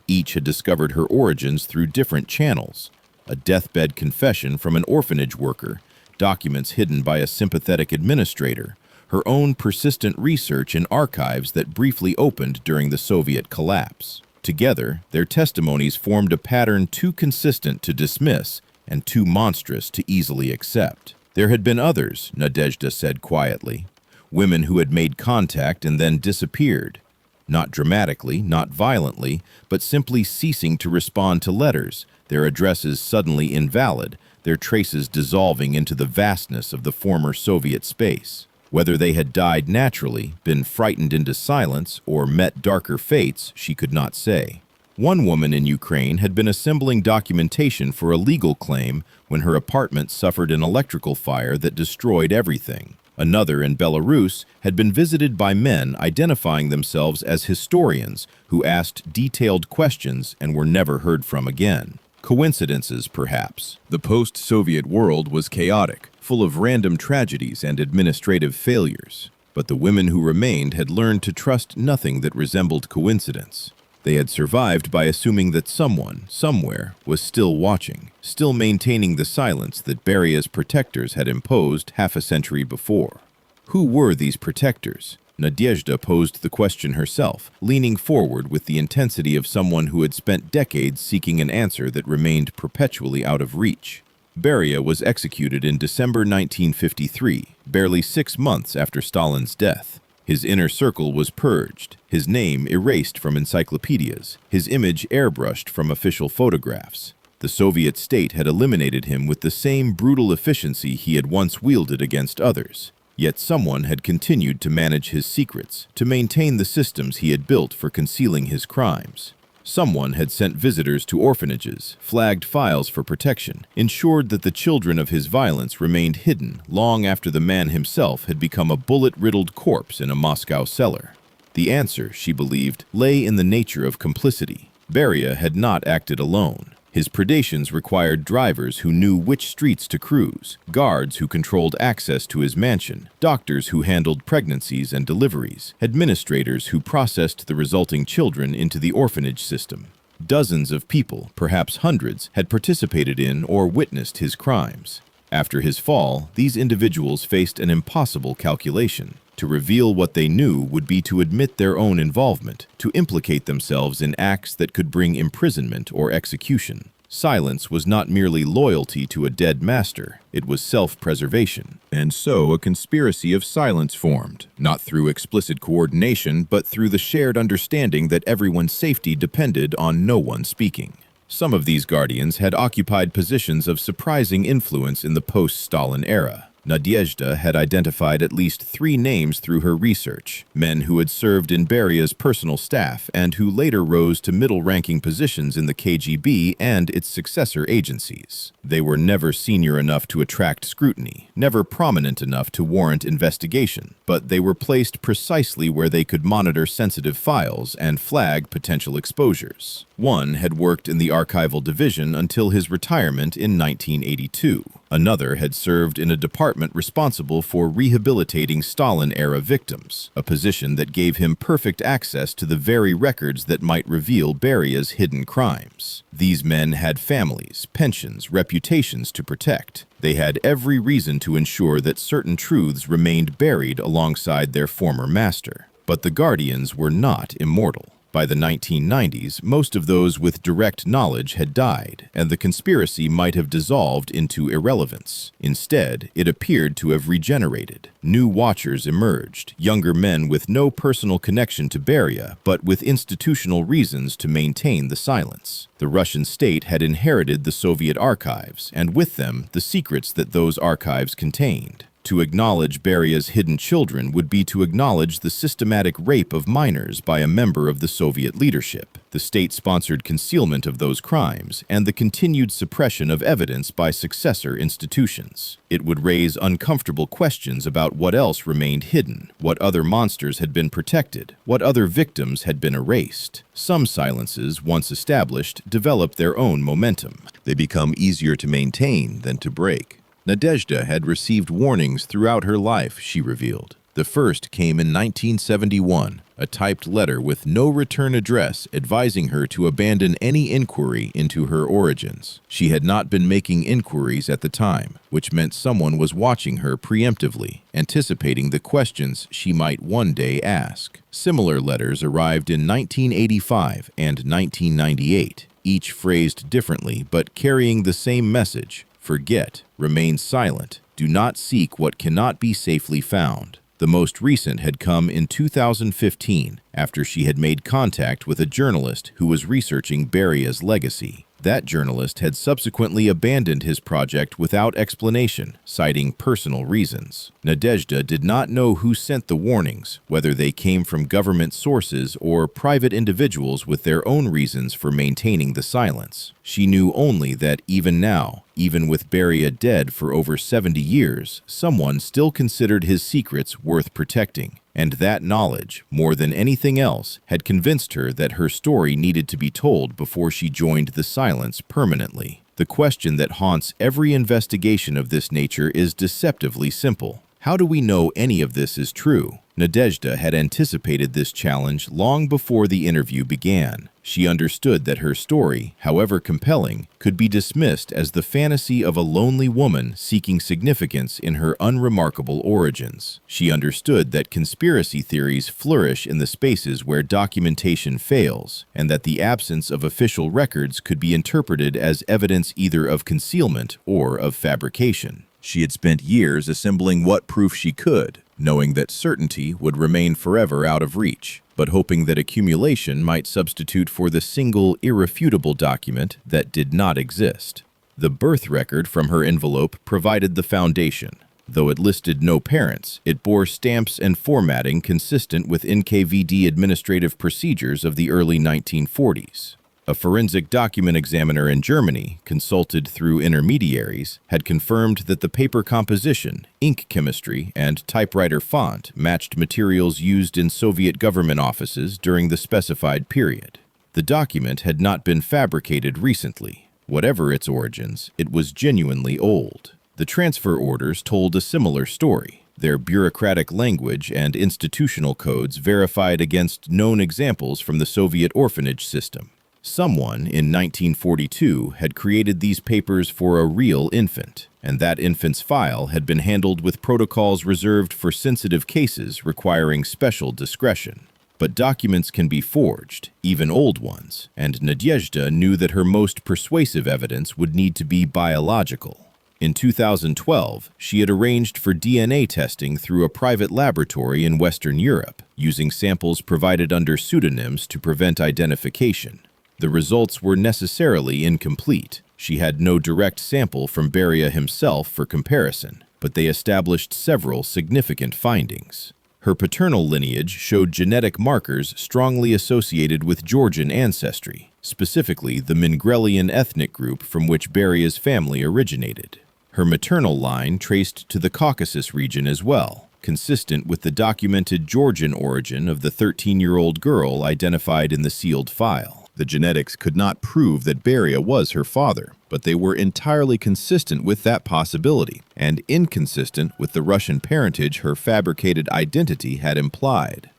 [SPEAKER 1] Each had discovered her origins through different channels: a deathbed confession from an orphanage worker, documents hidden by a sympathetic administrator, her own persistent research in archives that briefly opened during the Soviet collapse. Together, their testimonies formed a pattern too consistent to dismiss and too monstrous to easily accept. There had been others, Nadezhda said quietly, women who had made contact and then disappeared. Not dramatically, not violently, but simply ceasing to respond to letters, their addresses suddenly invalid, their traces dissolving into the vastness of the former Soviet space. Whether they had died naturally, been frightened into silence, or met darker fates, she could not say. One woman in Ukraine had been assembling documentation for a legal claim when her apartment suffered an electrical fire that destroyed everything. Another in Belarus had been visited by men identifying themselves as historians who asked detailed questions and were never heard from again. Coincidences, perhaps. The post-Soviet world was chaotic, full of random tragedies and administrative failures. But the women who remained had learned to trust nothing that resembled coincidence. They had survived by assuming that someone, somewhere, was still watching, still maintaining the silence that Beria's protectors had imposed half a century before. Who were these protectors? Nadezhda posed the question herself, leaning forward with the intensity of someone who had spent decades seeking an answer that remained perpetually out of reach. Beria was executed in December 1953, barely 6 months after Stalin's death. His inner circle was purged, his name erased from encyclopedias, his image airbrushed from official photographs. The Soviet state had eliminated him with the same brutal efficiency he had once wielded against others. Yet someone had continued to manage his secrets, to maintain the systems he had built for concealing his crimes. Someone had sent visitors to orphanages, flagged files for protection, ensured that the children of his violence remained hidden long after the man himself had become a bullet-riddled corpse in a Moscow cellar. The answer, she believed, lay in the nature of complicity. Beria had not acted alone. His predations required drivers who knew which streets to cruise, guards who controlled access to his mansion, doctors who handled pregnancies and deliveries, administrators who processed the resulting children into the orphanage system. Dozens of people, perhaps hundreds, had participated in or witnessed his crimes. After his fall, these individuals faced an impossible calculation. To reveal what they knew would be to admit their own involvement, to implicate themselves in acts that could bring imprisonment or execution. Silence was not merely loyalty to a dead master, it was self-preservation. And so a conspiracy of silence formed, not through explicit coordination, but through the shared understanding that everyone's safety depended on no one speaking. Some of these guardians had occupied positions of surprising influence in the post-Stalin era. Nadezhda had identified at least 3 names through her research, men who had served in Beria's personal staff and who later rose to middle-ranking positions in the KGB and its successor agencies. They were never senior enough to attract scrutiny, never prominent enough to warrant investigation, but they were placed precisely where they could monitor sensitive files and flag potential exposures. One had worked in the archival division until his retirement in 1982. Another had served in a department responsible for rehabilitating Stalin-era victims, a position that gave him perfect access to the very records that might reveal Beria's hidden crimes. These men had families, pensions, reputations to protect. They had every reason to ensure that certain truths remained buried alongside their former master. But the Guardians were not immortal. By the 1990s, most of those with direct knowledge had died, and the conspiracy might have dissolved into irrelevance. Instead, it appeared to have regenerated. New watchers emerged, younger men with no personal connection to Beria, but with institutional reasons to maintain the silence. The Russian state had inherited the Soviet archives, and with them, the secrets that those archives contained. To acknowledge Beria's hidden children would be to acknowledge the systematic rape of minors by a member of the Soviet leadership, the state-sponsored concealment of those crimes, and the continued suppression of evidence by successor institutions. It would raise uncomfortable questions about what else remained hidden, what other monsters had been protected, what other victims had been erased. Some silences, once established, develop their own momentum. They become easier to maintain than to break. Nadezhda had received warnings throughout her life, she revealed. The first came in 1971, a typed letter with no return address advising her to abandon any inquiry into her origins. She had not been making inquiries at the time, which meant someone was watching her preemptively, anticipating the questions she might one day ask. Similar letters arrived in 1985 and 1998, each phrased differently but carrying the same message. Forget, remain silent, do not seek what cannot be safely found. The most recent had come in 2015, after she had made contact with a journalist who was researching Beria's legacy. That journalist had subsequently abandoned his project without explanation, citing personal reasons. Nadezhda did not know who sent the warnings, whether they came from government sources or private individuals with their own reasons for maintaining the silence. She knew only that even now, even with Beria dead for over 70 years, someone still considered his secrets worth protecting. And that knowledge, more than anything else, had convinced her that her story needed to be told before she joined the silence permanently. The question that haunts every investigation of this nature is deceptively simple. How do we know any of this is true? Nadezhda had anticipated this challenge long before the interview began. She understood that her story, however compelling, could be dismissed as the fantasy of a lonely woman seeking significance in her unremarkable origins. She understood that conspiracy theories flourish in the spaces where documentation fails, and that the absence of official records could be interpreted as evidence either of concealment or of fabrication. She had spent years assembling what proof she could, knowing that certainty would remain forever out of reach, but hoping that accumulation might substitute for the single irrefutable document that did not exist. The birth record from her envelope provided the foundation. Though it listed no parents, it bore stamps and formatting consistent with NKVD administrative procedures of the early 1940s. A forensic document examiner in Germany, consulted through intermediaries, had confirmed that the paper composition, ink chemistry, and typewriter font matched materials used in Soviet government offices during the specified period. The document had not been fabricated recently. Whatever its origins, it was genuinely old. The transfer orders told a similar story. Their bureaucratic language and institutional codes verified against known examples from the Soviet orphanage system. Someone in 1942 had created these papers for a real infant, and that infant's file had been handled with protocols reserved for sensitive cases requiring special discretion. But documents can be forged, even old ones, and Nadezhda knew that her most persuasive evidence would need to be biological. In 2012, she had arranged for DNA testing through a private laboratory in Western Europe, using samples provided under pseudonyms to prevent identification. The results were necessarily incomplete. She had no direct sample from Beria himself for comparison, but they established several significant findings. Her paternal lineage showed genetic markers strongly associated with Georgian ancestry, specifically the Mingrelian ethnic group from which Beria's family originated. Her maternal line traced to the Caucasus region as well, consistent with the documented Georgian origin of the 13-year-old girl identified in the sealed file. The genetics could not prove that Beria was her father, but they were entirely consistent with that possibility and inconsistent with the Russian parentage her fabricated identity had implied.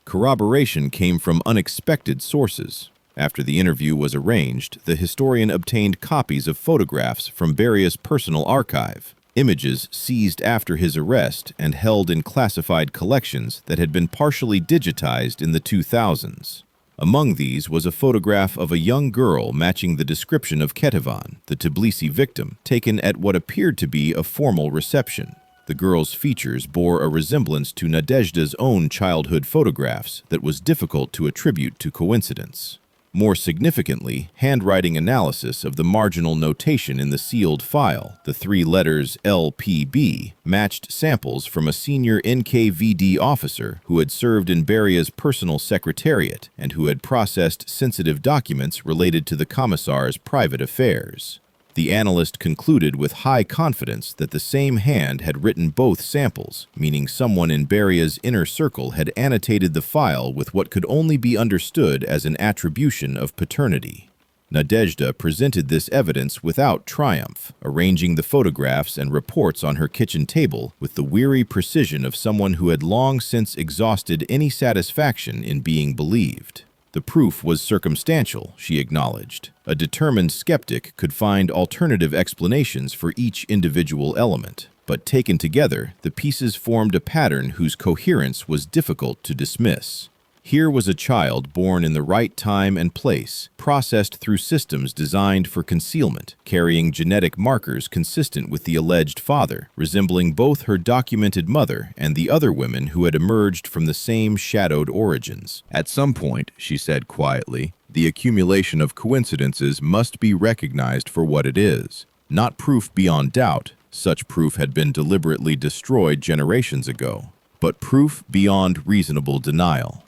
[SPEAKER 1] Corroboration came from unexpected sources. After the interview was arranged, the historian obtained copies of photographs from Beria's personal archive, images seized after his arrest and held in classified collections that had been partially digitized in the 2000s. Among these was a photograph of a young girl matching the description of Ketevan, the Tbilisi victim, taken at what appeared to be a formal reception. The girl's features bore a resemblance to Nadezhda's own childhood photographs that was difficult to attribute to coincidence. More significantly, handwriting analysis of the marginal notation in the sealed file, the three letters LPB, matched samples from a senior NKVD officer who had served in Beria's personal secretariat and who had processed sensitive documents related to the commissar's private affairs. The analyst concluded with high confidence that the same hand had written both samples, meaning someone in Beria's inner circle had annotated the file with what could only be understood as an attribution of paternity. Nadezhda presented this evidence without triumph, arranging the photographs and reports on her kitchen table with the weary precision of someone who had long since exhausted any satisfaction in being believed. The proof was circumstantial, she acknowledged. A determined skeptic could find alternative explanations for each individual element, but taken together, the pieces formed a pattern whose coherence was difficult to dismiss. Here was a child born in the right time and place, processed through systems designed for concealment, carrying genetic markers consistent with the alleged father, resembling both her documented mother and the other women who had emerged from the same shadowed origins. At some point, she said quietly, the accumulation of coincidences must be recognized for what it is. Not proof beyond doubt, such proof had been deliberately destroyed generations ago, but proof beyond reasonable denial.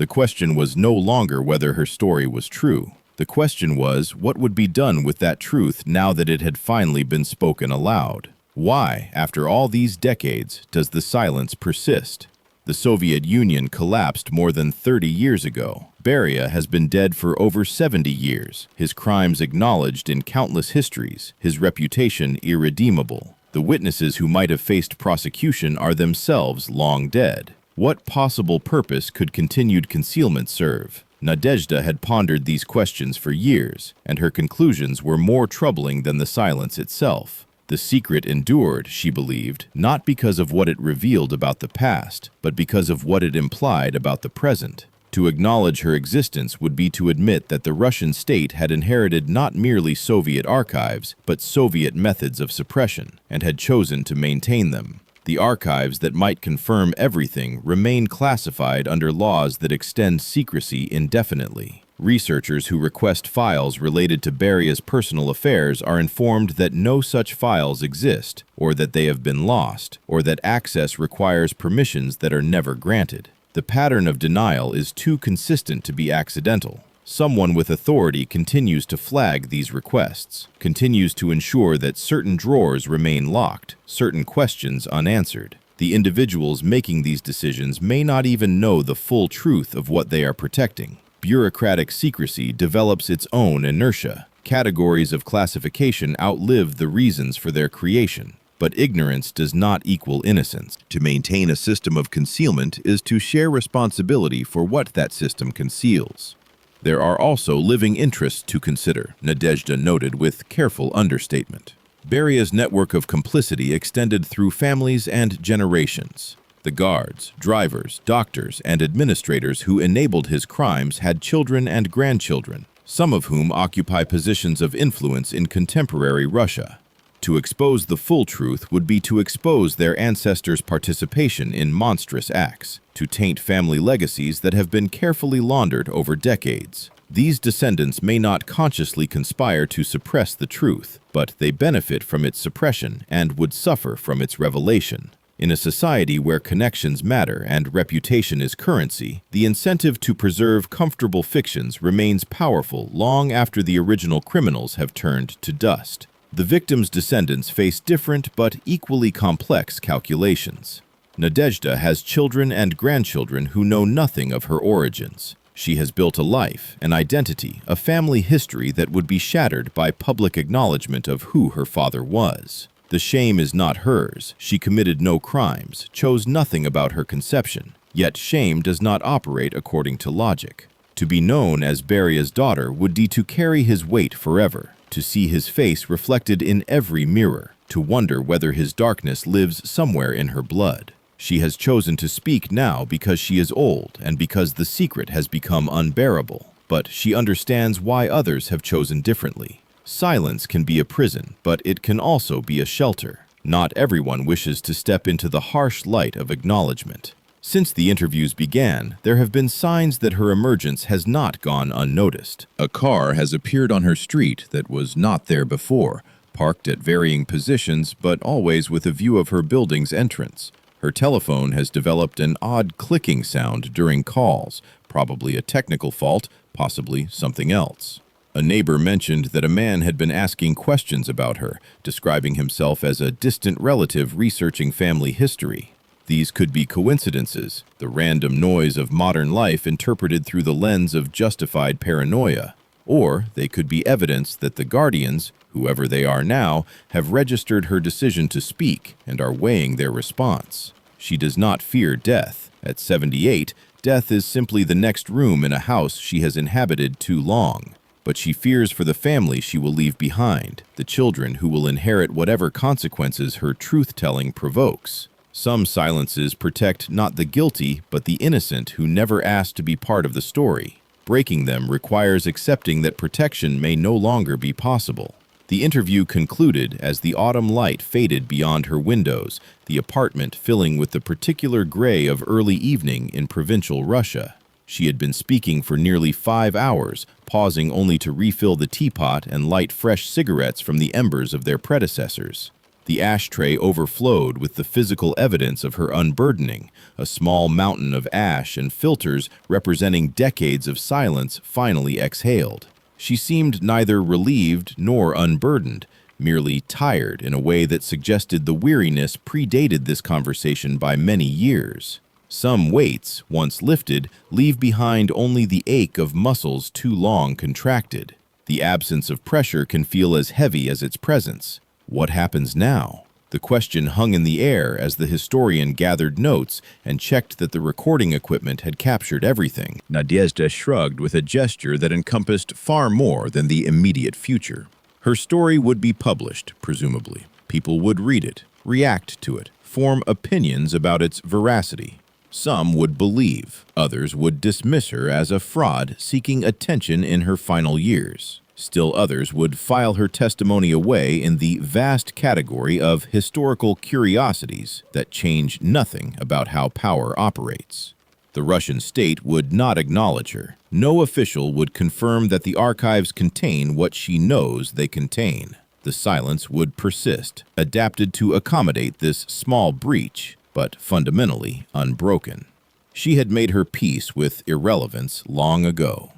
[SPEAKER 1] The question was no longer whether her story was true. The question was what would be done with that truth now that it had finally been spoken aloud. Why, after all these decades, does the silence persist? The Soviet Union collapsed more than 30 years ago. Beria has been dead for over 70 years, his crimes acknowledged in countless histories, his reputation irredeemable. The witnesses who might have faced prosecution are themselves long dead. What possible purpose could continued concealment serve? Nadezhda had pondered these questions for years, and her conclusions were more troubling than the silence itself. The secret endured, she believed, not because of what it revealed about the past, but because of what it implied about the present. To acknowledge her existence would be to admit that the Russian state had inherited not merely Soviet archives, but Soviet methods of suppression, and had chosen to maintain them. The archives that might confirm everything remain classified under laws that extend secrecy indefinitely. Researchers who request files related to Beria's personal affairs are informed that no such files exist, or that they have been lost, or that access requires permissions that are never granted. The pattern of denial is too consistent to be accidental. Someone with authority continues to flag these requests, continues to ensure that certain drawers remain locked, certain questions unanswered. The individuals making these decisions may not even know the full truth of what they are protecting. Bureaucratic secrecy develops its own inertia. Categories of classification outlive the reasons for their creation. But ignorance does not equal innocence. To maintain a system of concealment is to share responsibility for what that system conceals. There are also living interests to consider, Nadezhda noted with careful understatement. Beria's network of complicity extended through families and generations. The guards, drivers, doctors, and administrators who enabled his crimes had children and grandchildren, some of whom occupy positions of influence in contemporary Russia. To expose the full truth would be to expose their ancestors' participation in monstrous acts, to taint family legacies that have been carefully laundered over decades. These descendants may not consciously conspire to suppress the truth, but they benefit from its suppression and would suffer from its revelation. In a society where connections matter and reputation is currency, the incentive to preserve comfortable fictions remains powerful long after the original criminals have turned to dust. The victim's descendants face different but equally complex calculations. Nadezhda has children and grandchildren who know nothing of her origins. She has built a life, an identity, a family history that would be shattered by public acknowledgement of who her father was. The shame is not hers. She committed no crimes, chose nothing about her conception. Yet shame does not operate according to logic. To be known as Beria's daughter would be to carry his weight forever, to see his face reflected in every mirror, to wonder whether his darkness lives somewhere in her blood. She has chosen to speak now because she is old and because the secret has become unbearable, but she understands why others have chosen differently. Silence can be a prison, but it can also be a shelter. Not everyone wishes to step into the harsh light of acknowledgement. Since the interviews began, there have been signs that her emergence has not gone unnoticed. A car has appeared on her street that was not there before, parked at varying positions but always with a view of her building's entrance. Her telephone has developed an odd clicking sound during calls, probably a technical fault, possibly something else. A neighbor mentioned that a man had been asking questions about her, describing himself as a distant relative researching family history. These could be coincidences, the random noise of modern life interpreted through the lens of justified paranoia. Or they could be evidence that the guardians, whoever they are now, have registered her decision to speak and are weighing their response. She does not fear death. At 78, death is simply the next room in a house she has inhabited too long. But she fears for the family she will leave behind, the children who will inherit whatever consequences her truth-telling provokes. Some silences protect not the guilty, but the innocent who never asked to be part of the story. Breaking them requires accepting that protection may no longer be possible. The interview concluded as the autumn light faded beyond her windows, the apartment filling with the particular gray of early evening in provincial Russia. She had been speaking for nearly 5 hours, pausing only to refill the teapot and light fresh cigarettes from the embers of their predecessors. The ashtray overflowed with the physical evidence of her unburdening, a small mountain of ash and filters representing decades of silence finally exhaled. She seemed neither relieved nor unburdened, merely tired in a way that suggested the weariness predated this conversation by many years. Some weights, once lifted, leave behind only the ache of muscles too long contracted. The absence of pressure can feel as heavy as its presence. What happens now? The question hung in the air as the historian gathered notes and checked that the recording equipment had captured everything. Nadezhda shrugged with a gesture that encompassed far more than the immediate future. Her story would be published, presumably. People would read it, react to it, form opinions about its veracity. Some would believe, others would dismiss her as a fraud seeking attention in her final years. Still others would file her testimony away in the vast category of historical curiosities that change nothing about how power operates. The Russian state would not acknowledge her. No official would confirm that the archives contain what she knows they contain. The silence would persist, adapted to accommodate this small breach, but fundamentally unbroken. She had made her peace with irrelevance long ago.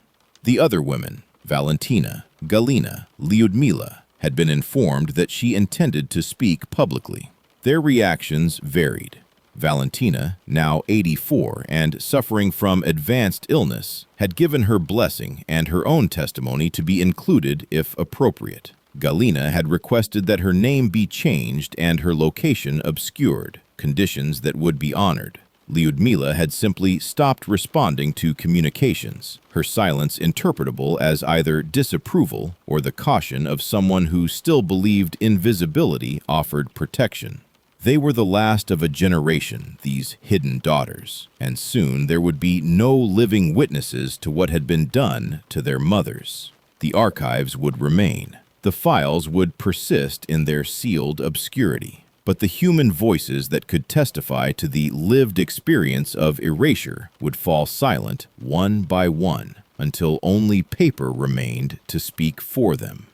[SPEAKER 1] The other women, Valentina, Galina, Lyudmila, had been informed that she intended to speak publicly. Their reactions varied. Valentina, now 84 and suffering from advanced illness, had given her blessing and her own testimony to be included if appropriate. Galina had requested that her name be changed and her location obscured, conditions that would be honored. Lyudmila had simply stopped responding to communications, her silence interpretable as either disapproval or the caution of someone who still believed invisibility offered protection. They were the last of a generation, these hidden daughters, and soon there would be no living witnesses to what had been done to their mothers. The archives would remain. The files would persist in their sealed obscurity. But the human voices that could testify to the lived experience of erasure would fall silent one by one until only paper remained to speak for them.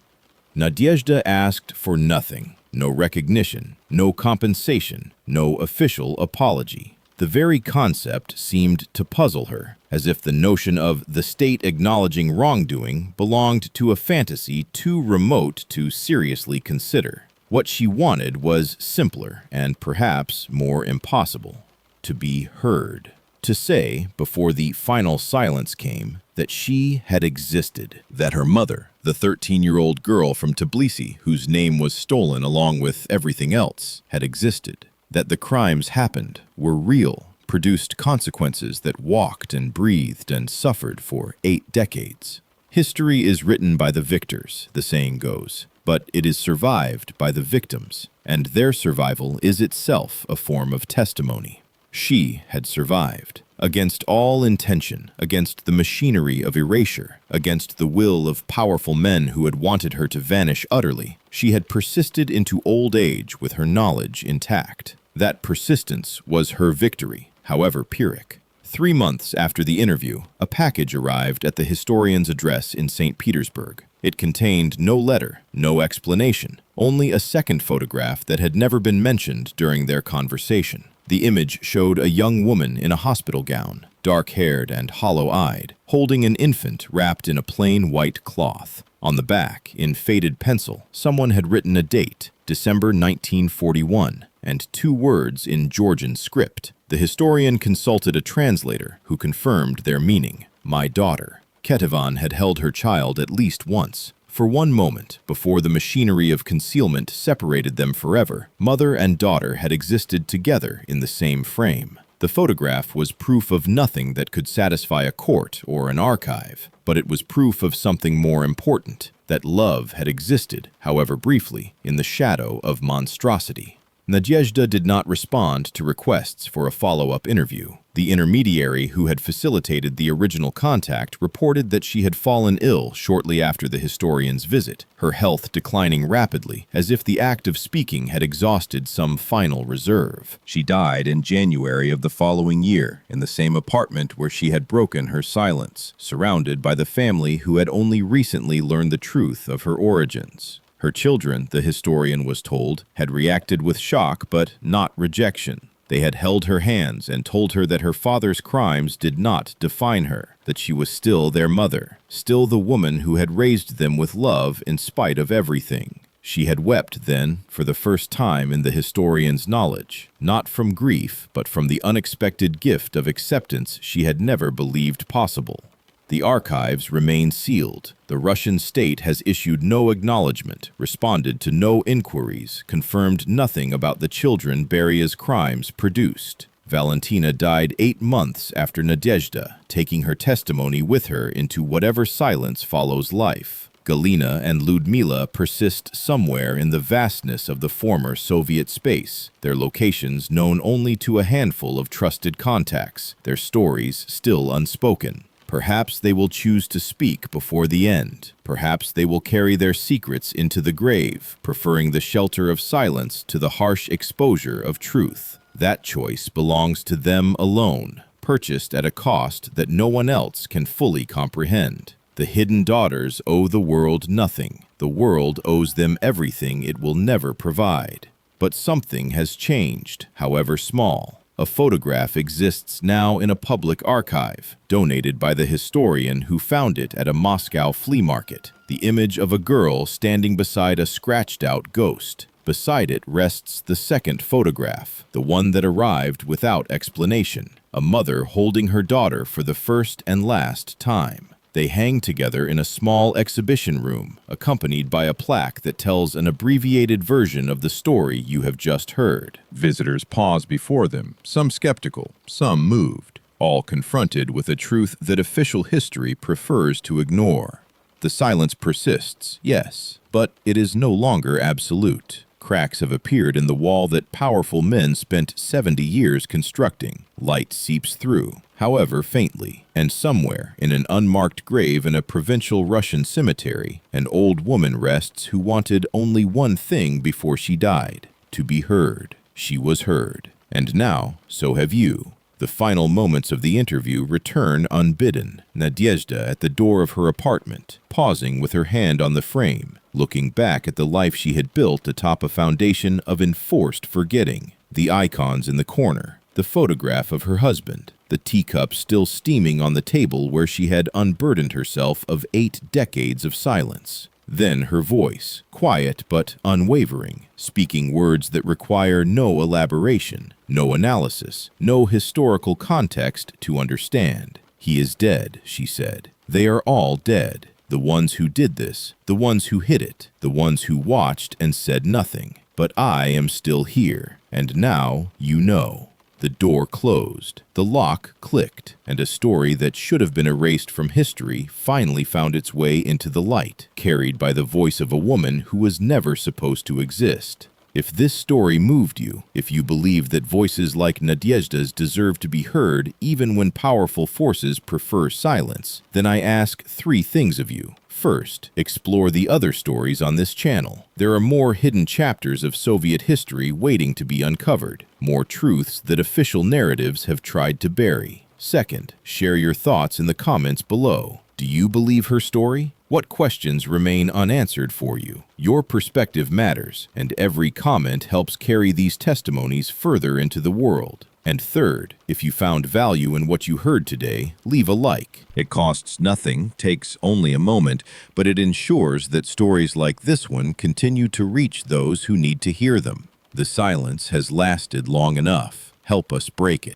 [SPEAKER 1] Nadezhda asked for nothing, no recognition, no compensation, no official apology. The very concept seemed to puzzle her, as if the notion of the state acknowledging wrongdoing belonged to a fantasy too remote to seriously consider. What she wanted was simpler and perhaps more impossible: to be heard. To say, before the final silence came, that she had existed, that her mother, the 13-year-old girl from Tbilisi whose name was stolen along with everything else, had existed, that the crimes happened, were real, produced consequences that walked and breathed and suffered for 8 decades. History is written by the victors, the saying goes, but it is survived by the victims, and their survival is itself a form of testimony. She had survived. Against all intention, against the machinery of erasure, against the will of powerful men who had wanted her to vanish utterly, she had persisted into old age with her knowledge intact. That persistence was her victory, however Pyrrhic. 3 months after the interview, a package arrived at the historian's address in St. Petersburg. It contained no letter, no explanation, only a second photograph that had never been mentioned during their conversation. The image showed a young woman in a hospital gown, dark-haired and hollow-eyed, holding an infant wrapped in a plain white cloth. On the back, in faded pencil, someone had written a date, December 1941, and 2 words in Georgian script. The historian consulted a translator who confirmed their meaning: my daughter. Ketevan had held her child at least once. For one moment, before the machinery of concealment separated them forever, mother and daughter had existed together in the same frame. The photograph was proof of nothing that could satisfy a court or an archive, but it was proof of something more important, that love had existed, however briefly, in the shadow of monstrosity. Nadezhda did not respond to requests for a follow-up interview. The intermediary who had facilitated the original contact reported that she had fallen ill shortly after the historian's visit, her health declining rapidly, as if the act of speaking had exhausted some final reserve. She died in January of the following year, in the same apartment where she had broken her silence, surrounded by the family who had only recently learned the truth of her origins. Her children, the historian was told, had reacted with shock but not rejection. They had held her hands and told her that her father's crimes did not define her, that she was still their mother, still the woman who had raised them with love in spite of everything. She had wept then, for the first time in the historian's knowledge, not from grief, but from the unexpected gift of acceptance she had never believed possible. The archives remain sealed. The Russian state has issued no acknowledgement, responded to no inquiries, confirmed nothing about the children Beria's crimes produced. Valentina died 8 months after Nadezhda, taking her testimony with her into whatever silence follows life. Galina and Ludmila persist somewhere in the vastness of the former Soviet space, their locations known only to a handful of trusted contacts, their stories still unspoken. Perhaps they will choose to speak before the end. Perhaps they will carry their secrets into the grave, preferring the shelter of silence to the harsh exposure of truth. That choice belongs to them alone, purchased at a cost that no one else can fully comprehend. The hidden daughters owe the world nothing. The world owes them everything it will never provide. But something has changed, however small. A photograph exists now in a public archive, donated by the historian who found it at a Moscow flea market. The image of a girl standing beside a scratched-out ghost. Beside it rests the second photograph, the one that arrived without explanation. A mother holding her daughter for the first and last time. They hang together in a small exhibition room, accompanied by a plaque that tells an abbreviated version of the story you have just heard. Visitors pause before them, some skeptical, some moved, all confronted with a truth that official history prefers to ignore. The silence persists, yes, but it is no longer absolute. Cracks have appeared in the wall that powerful men spent 70 years constructing. Light seeps through, however faintly, and somewhere in an unmarked grave in a provincial Russian cemetery, an old woman rests who wanted only one thing before she died: to be heard. She was heard. And now, so have you. The final moments of the interview return unbidden. Nadezhda at the door of her apartment, pausing with her hand on the frame, looking back at the life she had built atop a foundation of enforced forgetting. The icons in the corner, the photograph of her husband, the teacup still steaming on the table where she had unburdened herself of 8 decades of silence. Then her voice, quiet but unwavering, speaking words that require no elaboration, no analysis, no historical context to understand. "He is dead," she said. "They are all dead. The ones who did this, the ones who hid it, the ones who watched and said nothing. But I am still here, and now you know." The door closed, the lock clicked, and a story that should have been erased from history finally found its way into the light, carried by the voice of a woman who was never supposed to exist. If this story moved you, if you believe that voices like Nadezhda's deserve to be heard even when powerful forces prefer silence, then I ask 3 things of you. First, explore the other stories on this channel. There are more hidden chapters of Soviet history waiting to be uncovered, more truths that official narratives have tried to bury. Second, share your thoughts in the comments below. Do you believe her story? What questions remain unanswered for you? Your perspective matters, and every comment helps carry these testimonies further into the world. And third, if you found value in what you heard today, leave a like. It costs nothing, takes only a moment, but it ensures that stories like this one continue to reach those who need to hear them. The silence has lasted long enough. Help us break it.